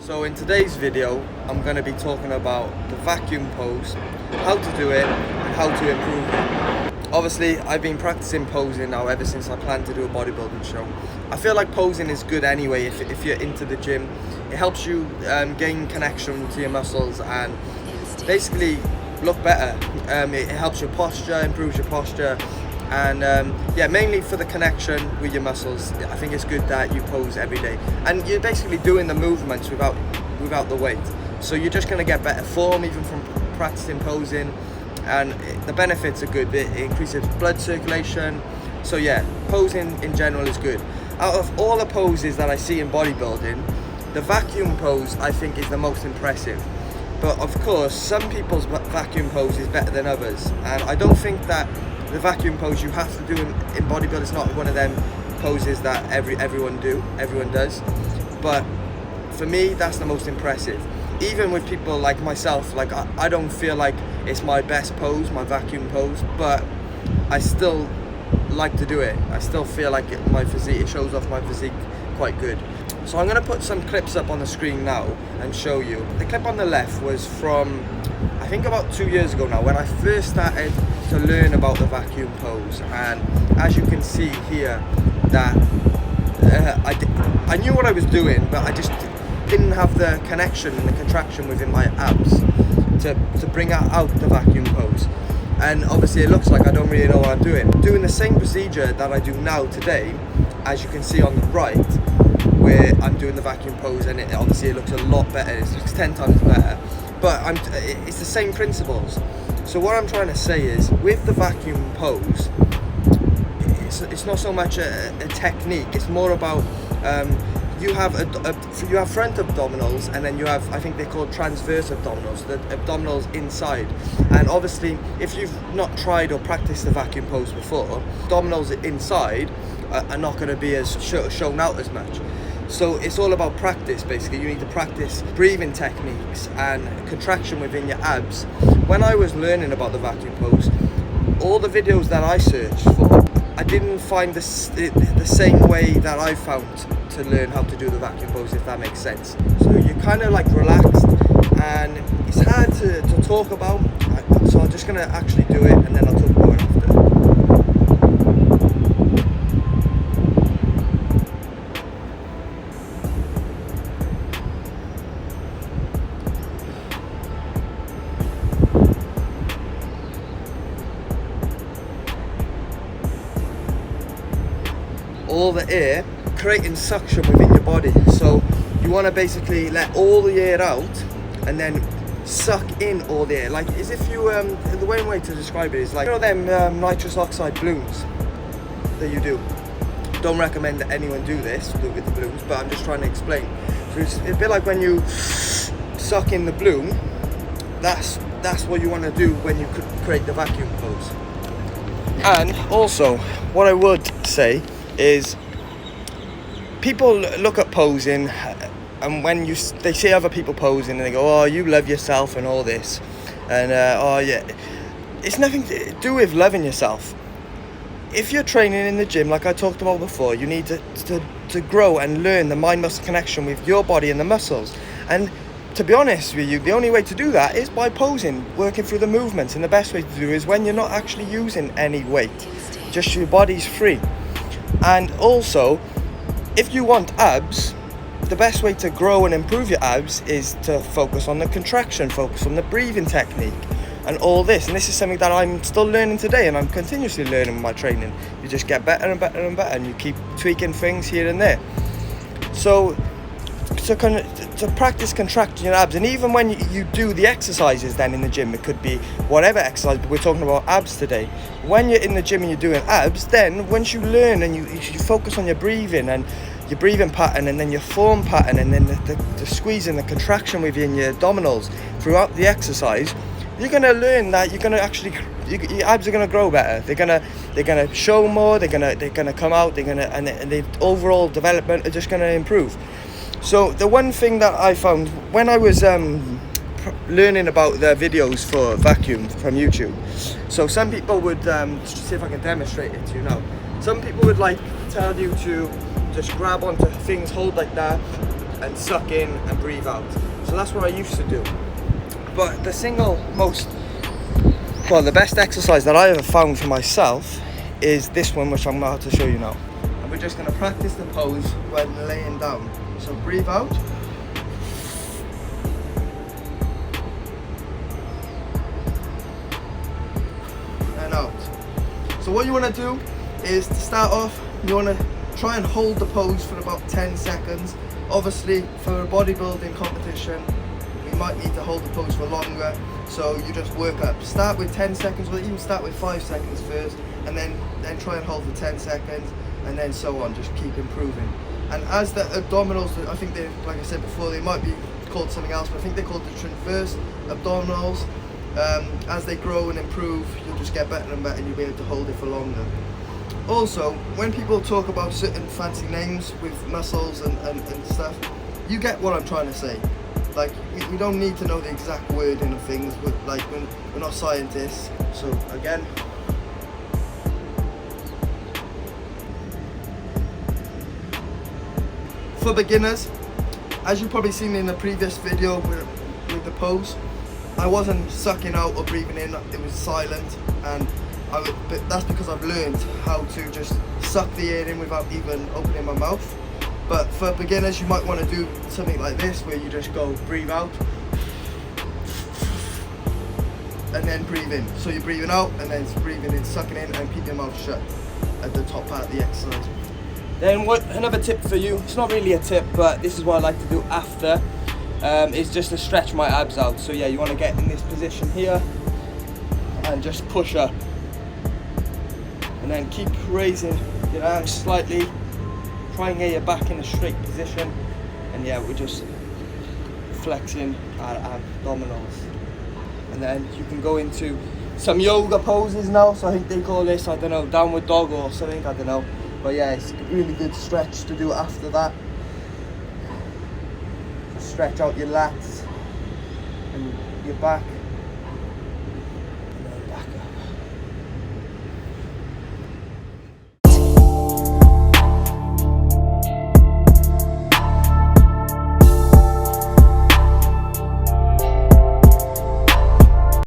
So in today's video, I'm going to be talking about the vacuum pose, how to do it and how to improve it. Obviously, I've been practicing posing now ever since I planned to do a bodybuilding show. I feel like posing is good anyway if you're into the gym. It helps you gain connection to your muscles and basically look better. It helps your posture, improves your posture, and yeah, mainly for the connection with your muscles. I think it's good that you pose every day and you're basically doing the movements without the weight, so you're just going to get better form even from practicing posing, and the benefits are good. It increases blood circulation, so yeah, posing in general is good. Out of all the poses that I see in bodybuilding, the vacuum pose I think is the most impressive. But of course, some people's vacuum pose is better than others, and I don't think that the vacuum pose you have to do in bodybuilding is not one of them poses that everyone does. But for me, that's the most impressive. Even with people like myself, like I don't feel like it's my best pose, my vacuum pose, but I still like to do it. I still feel like it shows off my physique quite good. So I'm going to put some clips up on the screen now and show you. The clip on the left was from, I think, about 2 years ago now, when I first started to learn about the vacuum pose. And as you can see here, that I knew what I was doing, but I just didn't have the connection and the contraction within my abs to bring out the vacuum pose. And obviously it looks like I don't really know what I'm doing. Doing the same procedure that I do now today, as you can see on the right, where I'm doing the vacuum pose, and obviously it looks a lot better. It looks 10 times better, but it's the same principles. So what I'm trying to say is, with the vacuum pose, it's not so much a technique. It's more about you have front abdominals, and then you have, I think they're called transverse abdominals, the abdominals inside. And obviously, if you've not tried or practiced the vacuum pose before, abdominals inside are not going to be as shown out as much. So it's all about practice. Basically, you need to practice breathing techniques and contraction within your abs. When I was learning about the vacuum pose, all the videos that I searched for, I didn't find the same way that I found to learn how to do the vacuum pose, if that makes sense. So you're kind of like relaxed, and it's hard to talk about, so I'm just going to actually do it, and then I'll talk about it after. All the air, creating suction within your body. So you want to basically let all the air out and then suck in all the air, like as if you the way to describe it is like, you know them nitrous oxide balloons that you do. Don't recommend that anyone do this with the balloons, but I'm just trying to explain. So it's a bit like when you suck in the balloon. That's what you want to do when you create the vacuum pose. And also, what I would say is, people look at posing, and when they see other people posing and they go, oh, you love yourself and all this, and oh yeah, it's nothing to do with loving yourself. If you're training in the gym, like I talked about before, you need to grow and learn the mind-muscle connection with your body and the muscles. And to be honest with you, the only way to do that is by posing, working through the movements. And the best way to do it is when you're not actually using any weight, just your body's free. And also, if you want abs, the best way to grow and improve your abs is to focus on the contraction, focus on the breathing technique and all this. And this is something that I'm still learning today, and I'm continuously learning with my training. You just get better and better and better, and you keep tweaking things here and there. So to practice contracting your abs, and even when you do the exercises then in the gym, it could be whatever exercise, but we're talking about abs today. When you're in the gym and you're doing abs, then once you learn and you focus on your breathing and your breathing pattern, and then your form pattern, and then the squeeze and the contraction within your abdominals throughout the exercise, you're going to learn that you're going to actually, your abs are going to grow better. They're going to show more. They're going to come out. And the overall development are just going to improve. So the one thing that I found when I was learning about the videos for vacuum from YouTube, so some people would see if I can demonstrate it to you now. Some people would like tell you to just grab onto things, hold like that, and suck in and breathe out. So that's what I used to do. But the best exercise that I ever found for myself is this one, which I'm about to show you now. And we're just going to practice the pose when laying down. So breathe out. And out. So what you want to do is, to start off, you want to try and hold the pose for about 10 seconds. Obviously, for a bodybuilding competition, we might need to hold the pose for longer, so you just work up. Start with 10 seconds, or even start with 5 seconds first, and then try and hold for 10 seconds, and then so on, just keep improving. And as the abdominals, I think they, like I said before, they might be called something else, but I think they're called the transverse abdominals. As they grow and improve, you'll just get better and better, and you'll be able to hold it for longer. Also, when people talk about certain fancy names with muscles and stuff, you get what I'm trying to say. Like, we don't need to know the exact wording of things, we're not scientists. So again, for beginners, as you've probably seen in the previous video with the pose, I wasn't sucking out or breathing in, it was silent, and but that's because I've learned how to just suck the air in without even opening my mouth. But for beginners, you might want to do something like this, where you just go breathe out and then breathe in. So you're breathing out and then breathing in, sucking in, and keep your mouth shut at the top part of the exercise. Then another tip for you, it's not really a tip, but this is what I like to do after, is just to stretch my abs out. So yeah, you want to get in this position here and just push up. And then keep raising your arms slightly, try and get your back in a straight position, and yeah, we're just flexing our abdominals. And then you can go into some yoga poses now, so I think they call this, I don't know, downward dog or something, I don't know. But yeah, it's a really good stretch to do after that. Just stretch out your lats and your back.